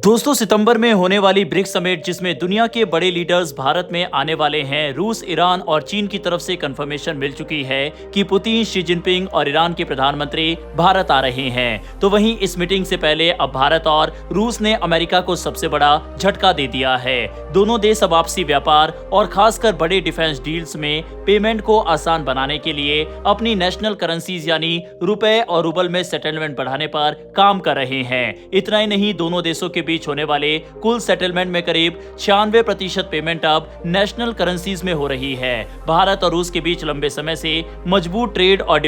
दोस्तों, सितंबर में होने वाली ब्रिक्स समिट जिसमें दुनिया के बड़े लीडर्स भारत में आने वाले हैं। रूस, ईरान और चीन की तरफ से कंफर्मेशन मिल चुकी है कि पुतिन, शी जिनपिंग और ईरान के प्रधानमंत्री भारत आ रहे हैं। तो वहीं इस मीटिंग से पहले अब भारत और रूस ने अमेरिका को सबसे बड़ा झटका दे दिया है। दोनों देश अब आपसी व्यापार और खासकर बड़े डिफेंस डील्स में पेमेंट को आसान बनाने के लिए अपनी नेशनल करेंसीज यानी रुपए और रूबल में सेटलमेंट बढ़ाने पर काम कर रहे हैं। इतना ही नहीं, दोनों देशों के बीच होने वाले कुल सेटलमेंट में करीब 96% पेमेंट अब नेशनल करेंसीज में हो रही है। भारत और रूस के बीच लंबे समय से मजबूत ट्रेड और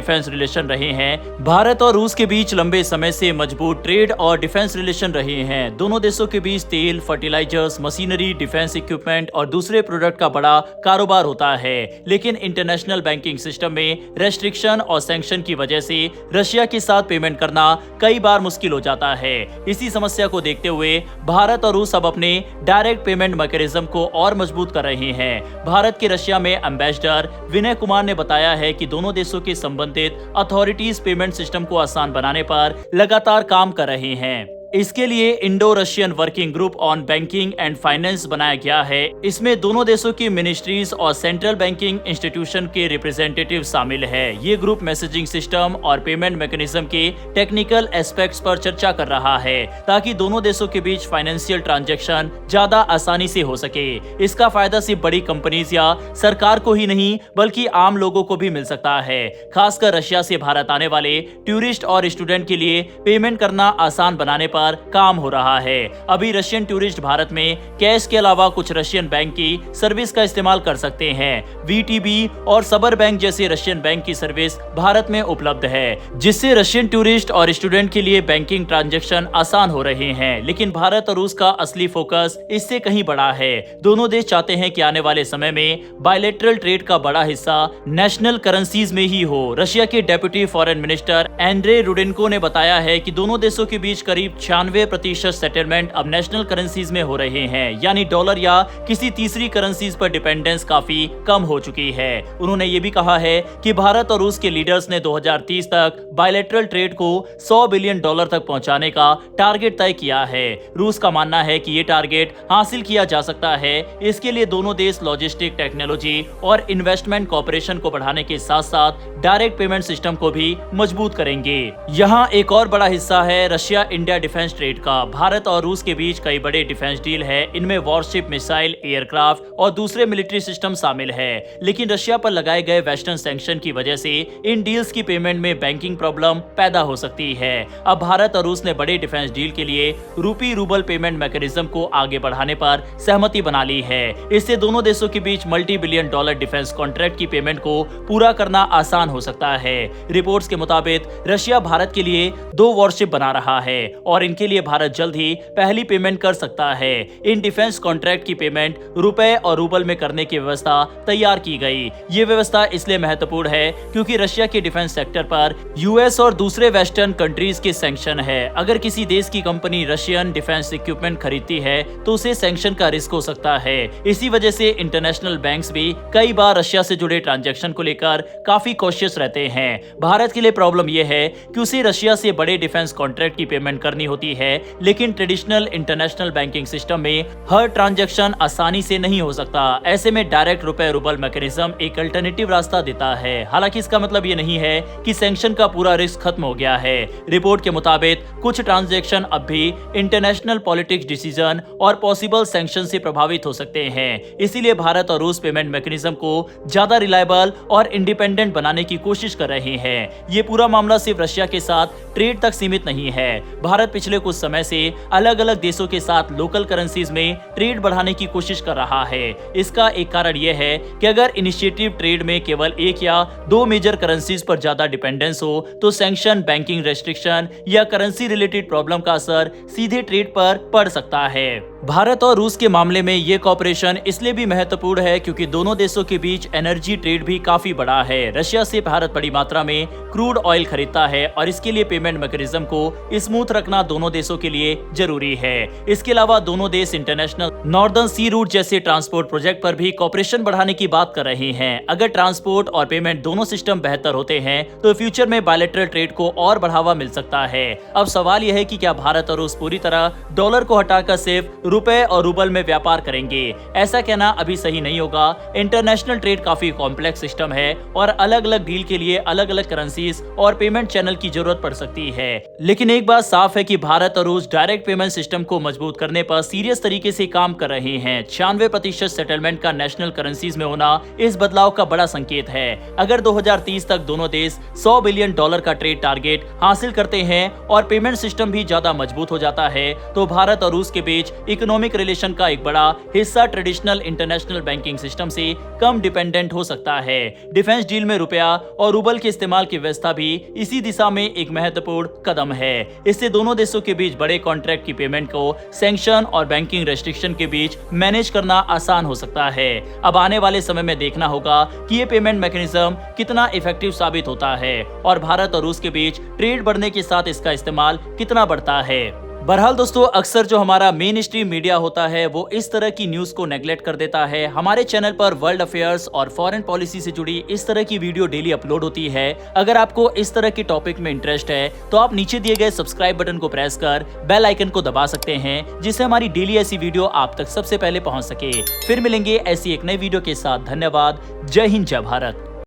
डिफेंस रिलेशन रहे हैं। दोनों देशों के बीच तेल, फर्टिलाइजर्स, मशीनरी, डिफेंस इक्विपमेंट और दूसरे प्रोडक्ट का बड़ा कारोबार होता है। लेकिन इंटरनेशनल बैंकिंग सिस्टम में रेस्ट्रिक्शन और सैंक्शन की वजह से रशिया के साथ पेमेंट करना कई बार मुश्किल हो जाता है। इसी समस्या को देखते हुए भारत और रूस अब अपने डायरेक्ट पेमेंट मैकेनिज्म को और मजबूत कर रहे हैं। भारत के रशिया में एम्बेसडर विनय कुमार ने बताया है कि दोनों देशों के संबंधित अथॉरिटीज पेमेंट सिस्टम को आसान बनाने पर लगातार काम कर रहे हैं। इसके लिए Indo Russian working group on banking and finance बनाया गया है। इसमें दोनों देशों की मिनिस्ट्रीज और सेंट्रल बैंकिंग इंस्टीट्यूशन के रिप्रेजेंटेटिव शामिल है। ये ग्रुप मैसेजिंग सिस्टम और पेमेंट मैकेनिज्म के टेक्निकल एस्पेक्ट्स पर चर्चा कर रहा है ताकि दोनों देशों के बीच फाइनेंशियल ट्रांजैक्शन ज्यादा आसानी से हो सके। इसका फायदा सिर्फ बड़ी कंपनीज या सरकार को ही नहीं बल्कि आम लोगों को भी मिल सकता है। खासकर रशिया से भारत आने वाले टूरिस्ट और स्टूडेंट के लिए पेमेंट करना आसान बनाने पर काम हो रहा है। अभी रशियन टूरिस्ट भारत में कैश के अलावा कुछ रशियन बैंक की सर्विस का इस्तेमाल कर सकते हैं। वीटीबी और सबर बैंक जैसे रशियन बैंक की सर्विस भारत में उपलब्ध है, जिससे रशियन टूरिस्ट और स्टूडेंट के लिए बैंकिंग ट्रांजैक्शन आसान हो रहे हैं। लेकिन भारत और रूस का असली फोकस इससे कहीं बड़ा है। दोनों देश चाहते हैं कि आने वाले समय में बायलैटरल ट्रेड का बड़ा हिस्सा नेशनल करेंसीज में ही हो। रशिया के डेप्यूटी फॉरेन मिनिस्टर एंड्रे रुडेनको ने बताया है कि दोनों देशों के बीच करीब 96% सेटलमेंट अब नेशनल करेंसीज में हो रहे हैं, यानी डॉलर या किसी तीसरी करेंसीज पर डिपेंडेंस काफी कम हो चुकी है। उन्होंने ये भी कहा है कि भारत और रूस के लीडर्स ने 2030 तक बायलैटरल ट्रेड को $100 बिलियन तक पहुंचाने का टारगेट तय किया है। रूस का मानना है कि ये टारगेट हासिल किया जा सकता है। इसके लिए दोनों देश लॉजिस्टिक, टेक्नोलॉजी और इन्वेस्टमेंट कॉपरेशन को बढ़ाने के साथ साथ डायरेक्ट पेमेंट सिस्टम को भी मजबूत करेंगे। यहाँ एक और बड़ा हिस्सा है रशिया इंडिया डिफेंस ट्रेड का। भारत और रूस के बीच कई बड़े डिफेंस डील है। इनमें वॉरशिप, मिसाइल, एयरक्राफ्ट और दूसरे मिलिट्री सिस्टम शामिल है। लेकिन रशिया पर लगाए गए वेस्टर्न सैंक्शन की वजह से इन डील्स की पेमेंट में बैंकिंग प्रॉब्लम पैदा हो सकती है। अब भारत और रूस ने बड़े डिफेंस डील के लिए रूपी रूबल पेमेंट मैकेनिज्म को आगे बढ़ाने पर सहमति बना ली है। इससे दोनों देशों के बीच multi billion dollar defence contract की पेमेंट को पूरा करना आसान हो सकता है। रिपोर्ट्स के मुताबिक रशिया भारत के लिए 2 वॉरशिप बना रहा है और इनके लिए भारत जल्द ही पहली पेमेंट कर सकता है। इन डिफेंस कॉन्ट्रैक्ट की पेमेंट रुपए और रूबल में करने की व्यवस्था तैयार की गई। ये व्यवस्था इसलिए महत्वपूर्ण है क्योंकि रशिया के डिफेंस सेक्टर पर यूएस और दूसरे वेस्टर्न कंट्रीज के सैंक्शन है। अगर किसी देश की कंपनी रशियन डिफेंस इक्विपमेंट खरीदती है तो उसे सैंक्शन का रिस्क हो सकता है। इसी वजह से इंटरनेशनल बैंक्स भी कई बार रशिया से जुड़े ट्रांजैक्शन को लेकर काफी कॉशियस रहते हैं। भारत के लिए प्रॉब्लम यह है कि उसे रशिया से बड़े डिफेंस कॉन्ट्रैक्ट की पेमेंट करनी होती है, लेकिन ट्रेडिशनल इंटरनेशनल बैंकिंग सिस्टम में हर ट्रांजैक्शन आसानी से नहीं हो सकता। ऐसे में डायरेक्ट रुपए रूबल मैकेनिज्म एक अल्टरनेटिव रास्ता देता है। हालांकि इसका मतलब ये नहीं है कि सैंक्शन का पूरा रिस्क खत्म हो गया है। रिपोर्ट के मुताबिक कुछ ट्रांजैक्शन अब भी इंटरनेशनल पॉलिटिक्स डिसीजन और पॉसिबल सैंक्शन से प्रभावित हो सकते हैं। इसीलिए भारत और रूस पेमेंट मैकेनिज्म को ज्यादा रिलायबल और इंडिपेंडेंट बनाने की कोशिश कर रहे हैं। ये पूरा मामला सिर्फ रशिया के साथ ट्रेड तक सीमित नहीं है। भारत पिछले कुछ समय से अलग अलग देशों के साथ लोकल करेंसीज में ट्रेड बढ़ाने की कोशिश कर रहा है। इसका एक कारण यह है कि अगर इनिशिएटिव ट्रेड में केवल 1 या 2 मेजर करेंसीज पर ज्यादा डिपेंडेंस हो तो सैंक्शन, बैंकिंग रेस्ट्रिक्शन या करेंसी रिलेटेड प्रॉब्लम का असर सीधे ट्रेड पर पड़ सकता है। भारत और रूस के मामले में ये कॉपरेशन इसलिए भी महत्वपूर्ण है क्योंकि दोनों देशों के बीच एनर्जी ट्रेड भी काफी बड़ा है। रशिया से भारत बड़ी मात्रा में क्रूड ऑयल खरीदता है और इसके लिए पेमेंट मैकेनिज्म को स्मूथ रखना दोनों देशों के लिए जरूरी है। इसके अलावा दोनों देश इंटरनेशनल नॉर्दर्न सी रूट जैसे ट्रांसपोर्ट प्रोजेक्ट पर भी कॉपरेशन बढ़ाने की बात कर रहे हैं। अगर ट्रांसपोर्ट और पेमेंट दोनों सिस्टम बेहतर होते हैं तो फ्यूचर में बायलैटरल ट्रेड को और बढ़ावा मिल सकता है। अब सवाल यह है कि क्या भारत और रूस पूरी तरह डॉलर को हटाकर सिर्फ रुपए और रूबल में व्यापार करेंगे? ऐसा कहना अभी सही नहीं होगा। इंटरनेशनल ट्रेड काफी कॉम्प्लेक्स सिस्टम है और अलग अलग डील के लिए अलग अलग करेंसीज और पेमेंट चैनल की जरूरत पड़ सकती है। लेकिन एक बात साफ है कि भारत और रूस डायरेक्ट पेमेंट सिस्टम को मजबूत करने पर सीरियस तरीके से काम कर रहे हैं। 96% सेटलमेंट का नेशनल करेंसीज में होना इस बदलाव का बड़ा संकेत है। अगर 2030 तक दोनों देश $100 बिलियन का ट्रेड टारगेट हासिल करते हैं और पेमेंट सिस्टम भी ज्यादा मजबूत हो जाता है तो भारत और रूस के बीच इकोनॉमिक रिलेशन का एक बड़ा हिस्सा ट्रेडिशनल इंटरनेशनल बैंकिंग सिस्टम से कम डिपेंडेंट हो सकता है। डिफेंस डील में रुपया और रूबल के इस्तेमाल की व्यवस्था भी इसी दिशा में एक महत्वपूर्ण कदम है। इससे दोनों देशों के बीच बड़े कॉन्ट्रैक्ट की पेमेंट को सैंक्शन और बैंकिंग रेस्ट्रिक्शन के बीच मैनेज करना आसान हो सकता है। अब आने वाले समय में देखना होगा कि ये पेमेंट मैकेनिज्म कितना इफेक्टिव साबित होता है और भारत और रूस के बीच ट्रेड बढ़ने के साथ इसका इस्तेमाल कितना बढ़ता है। बहरहाल दोस्तों, अक्सर जो हमारा मेन स्ट्रीम मीडिया होता है वो इस तरह की न्यूज को नेगलेक्ट कर देता है। हमारे चैनल पर वर्ल्ड अफेयर्स और फॉरेन पॉलिसी से जुड़ी इस तरह की वीडियो डेली अपलोड होती है। अगर आपको इस तरह के टॉपिक में इंटरेस्ट है तो आप नीचे दिए गए सब्सक्राइब बटन को प्रेस कर बेल आइकन को दबा सकते हैं, जिससे हमारी डेली ऐसी वीडियो आप तक सबसे पहले पहुंच सके। फिर मिलेंगे ऐसी एक नई वीडियो के साथ। धन्यवाद। जय हिंद, जय भारत।